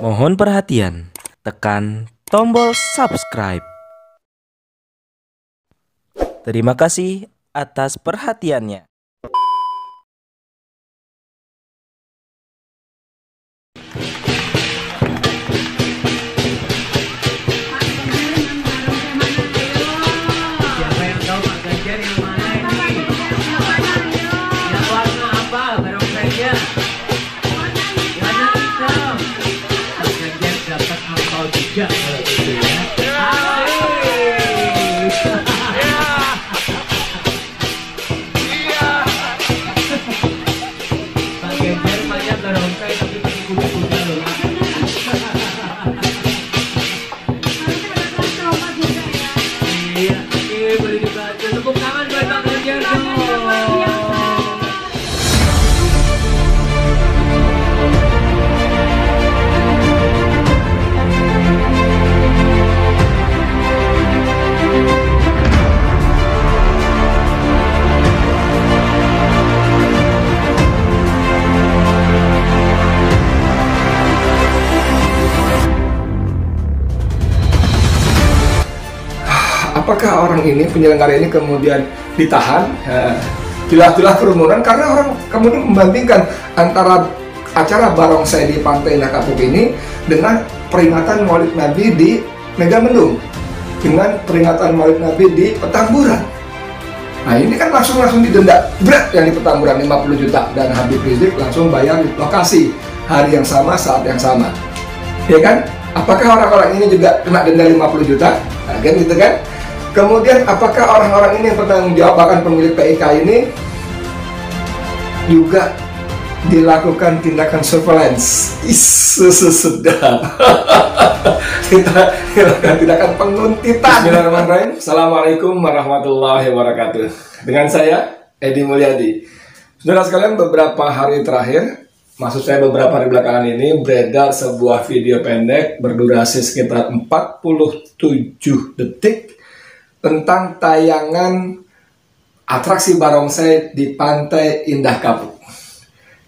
Mohon perhatian, tekan tombol subscribe. Terima kasih atas perhatiannya. Siapa yang tahu Pak Ganjar yang mana ini? Yang warna apa barongsainya? Warna hitam. Pak Ganjar dapat angpau juga kalau gitu ya. Pak Ganjar banyak barongsai tapi pakai kuda-kuda loh. Iya, boleh dibaca. Tepuk tangan buat Pak Ganjar dong. Apakah orang ini, penyelenggara ini kemudian ditahan, pilah-pilah kerumunan karena orang kemudian membandingkan antara acara barongsai di Pantai Indah Kapuk ini dengan peringatan Maulid Nabi di Megamendung, dengan peringatan Maulid Nabi di Petamburan. Nah ini kan langsung didenda berat yang di Petamburan 50 juta dan Habib Rizik langsung bayar di lokasi hari yang sama, saat yang sama, ya kan? Apakah orang-orang ini juga kena denda 50 juta? Nah, kan gitu kan? Kemudian apakah orang-orang ini yang bertanggung jawab, bahkan pemilik PIK ini juga dilakukan tindakan surveillance? Sedap. Kita dilakukan tindakan penguntitan. Bismillahirrahmanirrahim. Assalamualaikum warahmatullahi wabarakatuh. Dengan saya Edi Mulyadi. Saudara sekalian, beberapa hari terakhir, maksud saya beberapa hari belakangan ini, beredar sebuah video pendek berdurasi sekitar 47 detik tentang tayangan atraksi barongsai di Pantai Indah Kapuk.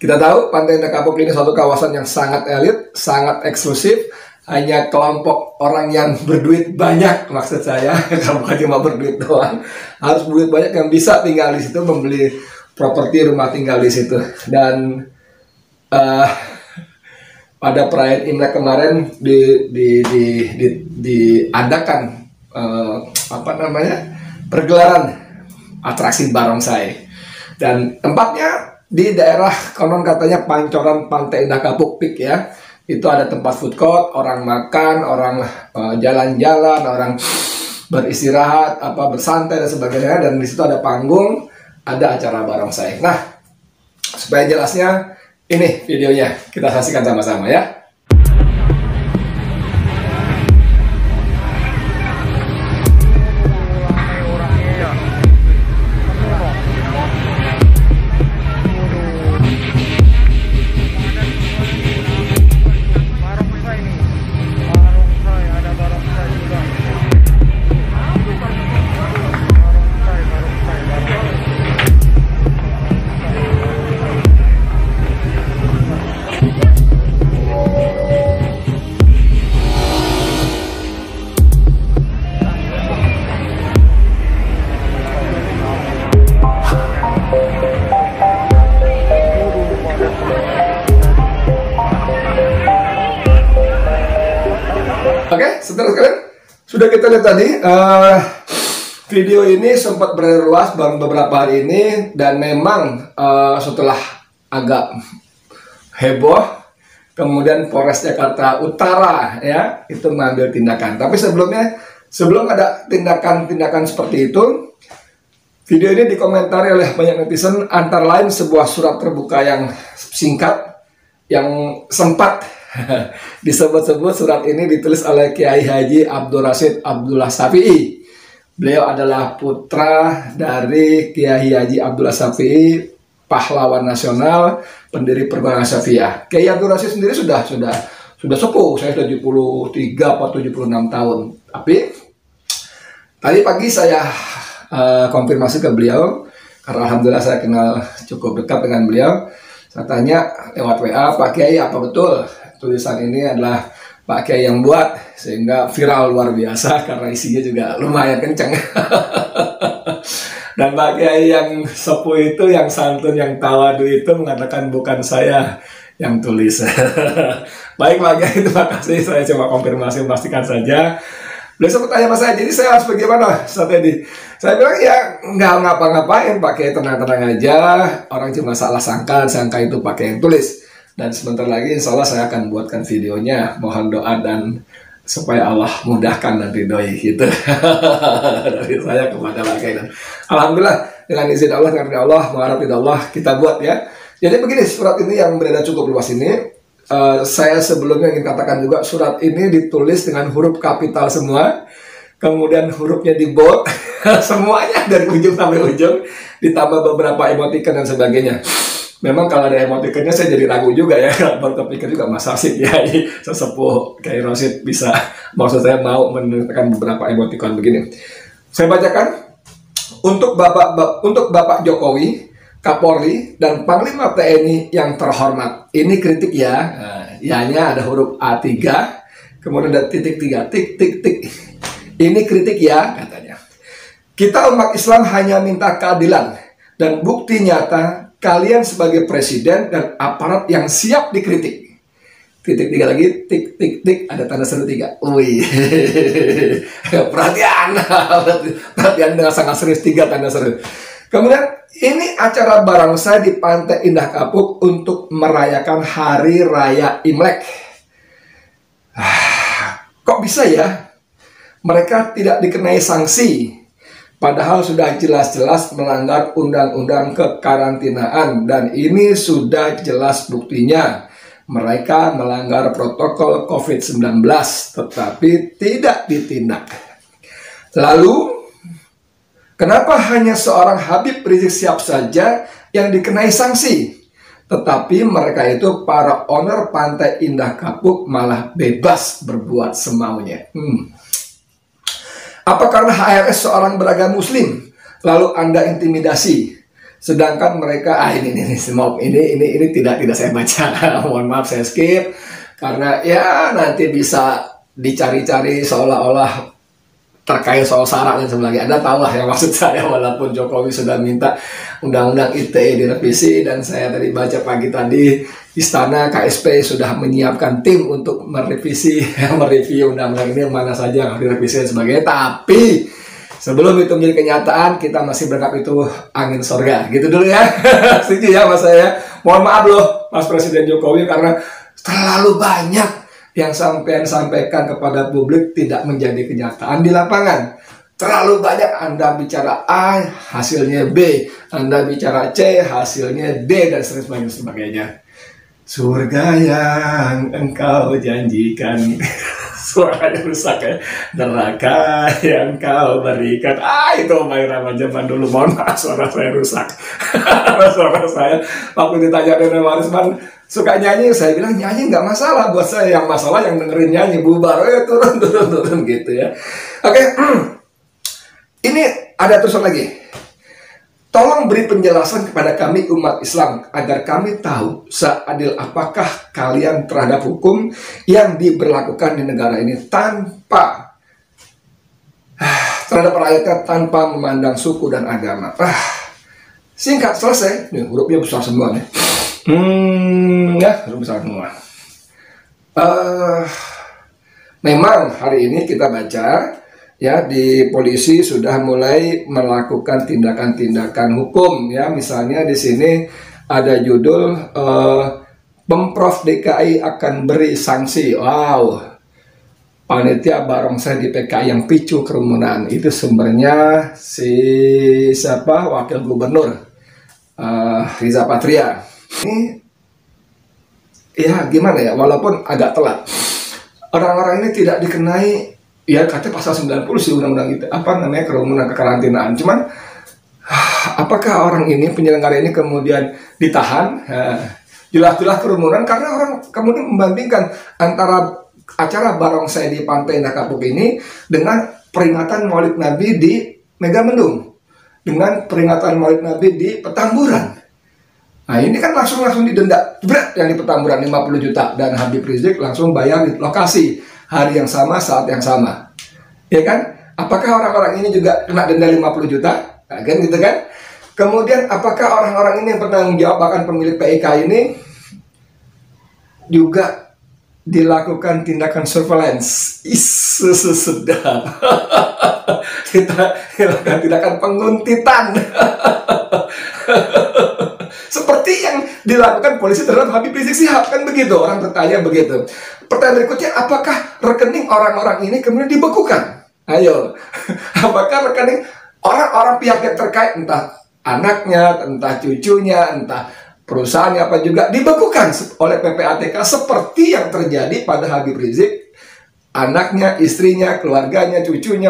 Kita tahu Pantai Indah Kapuk ini suatu kawasan yang sangat elit, sangat eksklusif, hanya kelompok orang yang berduit banyak, maksud saya, bukan cuma berduit doang, harus berduit banyak yang bisa tinggal di situ, membeli properti rumah tinggal di situ. Dan pada perayaan Imlek kemarin diadakan pergelaran atraksi barongsai, dan tempatnya di daerah konon katanya pancoran Pantai Indah Kapuk Peak ya. Itu ada tempat food court, orang makan, orang jalan-jalan, orang beristirahat, bersantai dan sebagainya, dan di situ ada panggung, ada acara barongsai. Nah, supaya jelasnya ini videonya kita saksikan sama-sama ya. Oke, saudara sekalian, sudah kita lihat tadi video ini sempat beredar luas beberapa hari ini, dan memang setelah agak heboh, kemudian Polres Jakarta Utara ya itu mengambil tindakan. Tapi sebelum ada tindakan seperti itu, video ini dikomentari oleh banyak netizen, antara lain sebuah surat terbuka yang singkat yang sempat disebut-sebut. Surat ini ditulis oleh Kiai Haji Abdul Rashid Abdullah Syafi'i. Beliau adalah putra dari Kiai Haji Abdullah Syafi'i, pahlawan nasional, pendiri perguruan Syafi'iyah. Kiai Abdul Rashid sendiri sudah sepuh, saya 73 atau 76 tahun. Tapi tadi pagi saya konfirmasi ke beliau, karena alhamdulillah saya kenal cukup dekat dengan beliau. Saya tanya lewat WA, Pak Kiai, apa betul tulisan ini adalah Pak Kiai yang buat, sehingga viral luar biasa karena isinya juga lumayan kencang. Dan Pak Kiai yang sepuh itu, yang santun, yang tawadu itu mengatakan bukan saya yang tulis. Baik Pak Kiai, terima kasih. Saya coba konfirmasi, memastikan saja. Beliau sempat tanya sama saya, jadi saya harus bagaimana Ustaz Edi? Saya bilang ya nggak ngapa-ngapain, Pak Kiai tenang-tenang aja. Orang cuma salah sangka itu Pak Kiai yang tulis. Dan sebentar lagi insya Allah saya akan buatkan videonya. Mohon doa dan supaya Allah mudahkan dan ridhoi gitu. Dari saya kepada Pak Kiai. Dan alhamdulillah dengan izin Allah, karena Allah, mengharap Allah, kita buat ya. Jadi begini, surat ini yang beredar cukup luas ini. Saya sebelumnya ingin katakan juga, surat ini ditulis dengan huruf kapital semua, kemudian hurufnya di bold, semuanya dari ujung sampai ujung, ditambah beberapa emoticon dan sebagainya. Memang kalau ada emoticonnya saya jadi ragu juga ya, baru kepikir juga Mas Rasid ya, sesepuh Kiai Rasid bisa, maksud saya mau menentukan beberapa emoticon begini. Saya bacakan untuk Bapak Jokowi, Kapolri, dan Panglima TNI yang terhormat. Ini kritik ya. Ya-nya ada huruf A3, kemudian ada titik 3, tik. Ini kritik ya, katanya. Kita umat Islam hanya minta keadilan dan bukti nyata kalian sebagai presiden dan aparat yang siap dikritik. Titik 3 lagi, tik, ada tanda seru 3. Wih, perhatian dengan sangat serius, 3 tanda seru. Kemudian ini acara barongsai di Pantai Indah Kapuk untuk merayakan Hari Raya Imlek. Kok bisa ya? Mereka tidak dikenai sanksi, padahal sudah jelas-jelas melanggar undang-undang kekarantinaan, dan ini sudah jelas buktinya. Mereka melanggar protokol COVID-19, tetapi tidak ditindak. Lalu, kenapa hanya seorang Habib Rizik Syihab saja yang dikenai sanksi? Tetapi mereka itu para owner Pantai Indah Kapuk malah bebas berbuat semaunya. Apa karena HRS seorang beragama Muslim, lalu Anda intimidasi? Sedangkan mereka, ini tidak saya baca. Mohon maaf, saya skip. Karena ya nanti bisa dicari-cari seolah-olah terkait soal syarat dan sebagainya. Anda tahu lah yang maksud saya, walaupun Jokowi sudah minta undang-undang ITE direvisi, dan saya tadi baca pagi tadi Istana KSP sudah menyiapkan tim untuk merevisi, mereview undang-undang ini mana saja yang harus direvisi dan sebagainya. Tapi sebelum itu menjadi kenyataan, kita masih berharap itu angin sorga. Gitu dulu ya. Setuju ya Mas saya. Mohon maaf loh Mas Presiden Jokowi, karena terlalu banyak yang sampean sampaikan kepada publik tidak menjadi kenyataan di lapangan. Terlalu banyak Anda bicara A, hasilnya B. Anda bicara C, hasilnya D, dan sebagainya. Surga yang engkau janjikan, suaranya rusak ya. Neraka yang kau berikan. Itu Mbak Irama zaman dulu. Mohon maaf, suara saya rusak. Suara saya waktu ditanya dengan Warisman suka nyanyi, saya bilang nyanyi nggak masalah buat saya, yang masalah yang dengerin nyanyi. Bubar, turun gitu ya. Oke. Ini ada tulisan lagi. Tolong beri penjelasan kepada kami umat Islam agar kami tahu seadil apakah kalian terhadap hukum yang diberlakukan di negara ini tanpa terhadap rakyatnya, tanpa memandang suku dan agama. Singkat, selesai. Nih, hurufnya besar semua nih. Huruf besar semua. Memang hari ini kita baca ya, di polisi sudah mulai melakukan tindakan-tindakan hukum ya. Misalnya di sini ada judul Pemprov DKI akan beri sanksi. Wow, panitia barongsai di PKI yang picu kerumunan. Itu sumbernya siapa? Wakil Gubernur Riza Patria. Ini ya gimana ya, walaupun agak telat, orang-orang ini tidak dikenai. Ya katanya pasal 90 sih undang-undang itu, kerumunan kekarantinaan. Cuman apakah orang ini, penyelenggara ini kemudian ditahan? Jelas-jelas kerumunan, karena orang kemudian membandingkan antara acara barongsai di Pantai Indah Kapuk ini dengan peringatan Maulid Nabi di Megamendung, dengan peringatan Maulid Nabi di Petamburan. Nah ini kan langsung didenda berat yang di Petamburan 50 juta dan Habib Rizik langsung bayar di lokasi hari yang sama saat yang sama, ya kan? Apakah orang-orang ini juga kena denda 50 juta? Nah, kan gitu kan? Kemudian apakah orang-orang ini yang bertanggung jawab bahkan pemilik PIK ini juga dilakukan tindakan surveillance? Sedap. Kita dilakukan tindakan penguntitan. Seperti yang dilakukan polisi terhadap Habib Rizik Syihab, kan begitu, orang bertanya begitu. Pertanyaan berikutnya, apakah rekening orang-orang ini kemudian dibekukan? Ayo, apakah rekening orang-orang pihak yang terkait, entah anaknya, entah cucunya, entah perusahaannya apa juga dibekukan oleh PPATK seperti yang terjadi pada Habib Rizik, anaknya, istrinya, keluarganya, cucunya,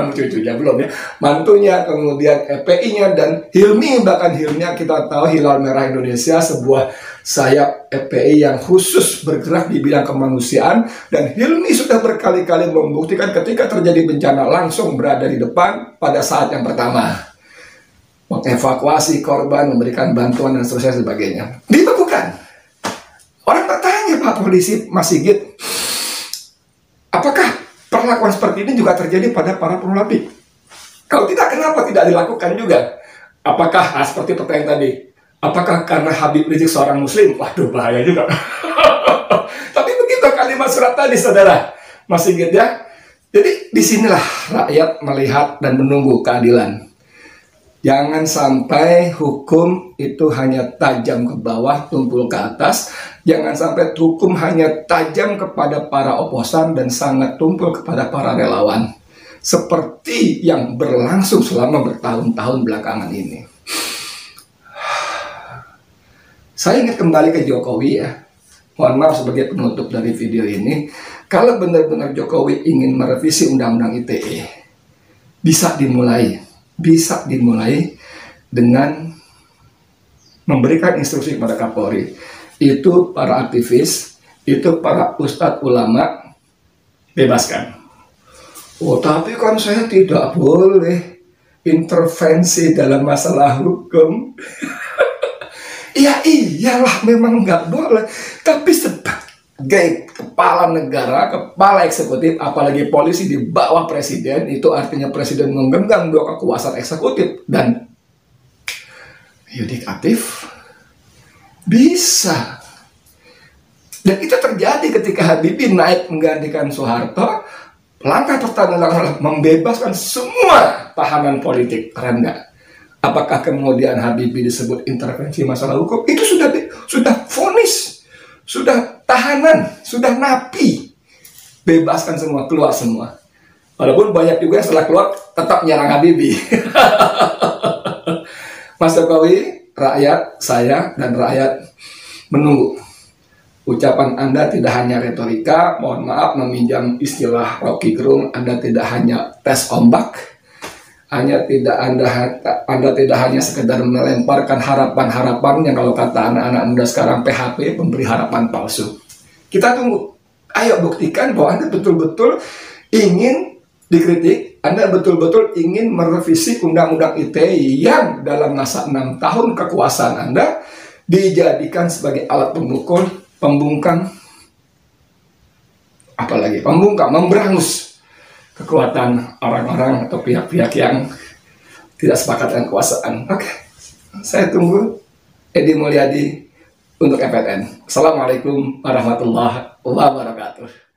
cucunya belum ya, mantunya, kemudian FPI-nya dan Hilmi, bahkan Hilmi kita tahu Hilal Merah Indonesia, sebuah sayap FPI yang khusus bergerak di bidang kemanusiaan, dan Hilmi sudah berkali-kali membuktikan ketika terjadi bencana langsung berada di depan pada saat yang pertama, mengevakuasi korban, memberikan bantuan dan seterusnya sebagainya. Dibekukan. Orang bertanya, Pak Polisi Mas Sigit, apakah perlakuan seperti ini juga terjadi pada para penulati? Kalau tidak, kenapa tidak dilakukan juga? Apakah seperti pertanyaan tadi, apakah karena Habib Rizik seorang muslim? Waduh, bahaya juga. Tapi begitu kalimat surat tadi, saudara Mas Sigit ya. Jadi disinilah rakyat melihat dan menunggu keadilan. Jangan sampai hukum itu hanya tajam ke bawah, tumpul ke atas. Jangan sampai hukum hanya tajam kepada para oposan dan sangat tumpul kepada para relawan. Seperti yang berlangsung selama bertahun-tahun belakangan ini. Saya ingin kembali ke Jokowi ya. Mohon maaf sebagai penutup dari video ini. Kalau benar-benar Jokowi ingin merevisi Undang-Undang ITE, bisa dimulai dengan memberikan instruksi kepada Kapolri. Itu para aktivis, itu para ustadz ulama, bebaskan. Oh, tapi kan saya tidak boleh intervensi dalam masalah hukum. Ya iyalah, memang nggak boleh. Tapi sebagai kepala negara, kepala eksekutif, apalagi polisi di bawah presiden, itu artinya presiden menggenggam dua kekuasaan eksekutif dan yudikatif, bisa. Dan itu terjadi ketika Habibie naik menggantikan Soeharto. Langkah pertama adalah membebaskan semua tahanan politik. Keren nggak? Apakah kemudian Habibie disebut intervensi masalah hukum? Itu sudah vonis, sudah tahanan, sudah napi. Bebaskan semua, keluar semua. Walaupun banyak juga yang setelah keluar tetap nyerang Habibie. Mas Jokowi, rakyat, saya, dan rakyat menunggu. Ucapan Anda tidak hanya retorika, mohon maaf meminjam istilah Rocky Gerung, Anda tidak hanya tes ombak, Anda tidak hanya sekedar melemparkan harapan-harapan yang kalau kata anak-anak muda sekarang PHP, pemberi harapan palsu. Kita tunggu. Ayo buktikan bahwa Anda betul-betul ingin dikritik, Anda betul-betul ingin merevisi Undang-Undang ITE yang dalam masa 6 tahun kekuasaan Anda dijadikan sebagai alat pemukul, pembungkam, memberangus kekuatan orang-orang atau pihak-pihak yang tidak sepakat dengan kekuasaan. Oke, saya tunggu Edi Mulyadi untuk FNN. Assalamualaikum warahmatullahi wabarakatuh.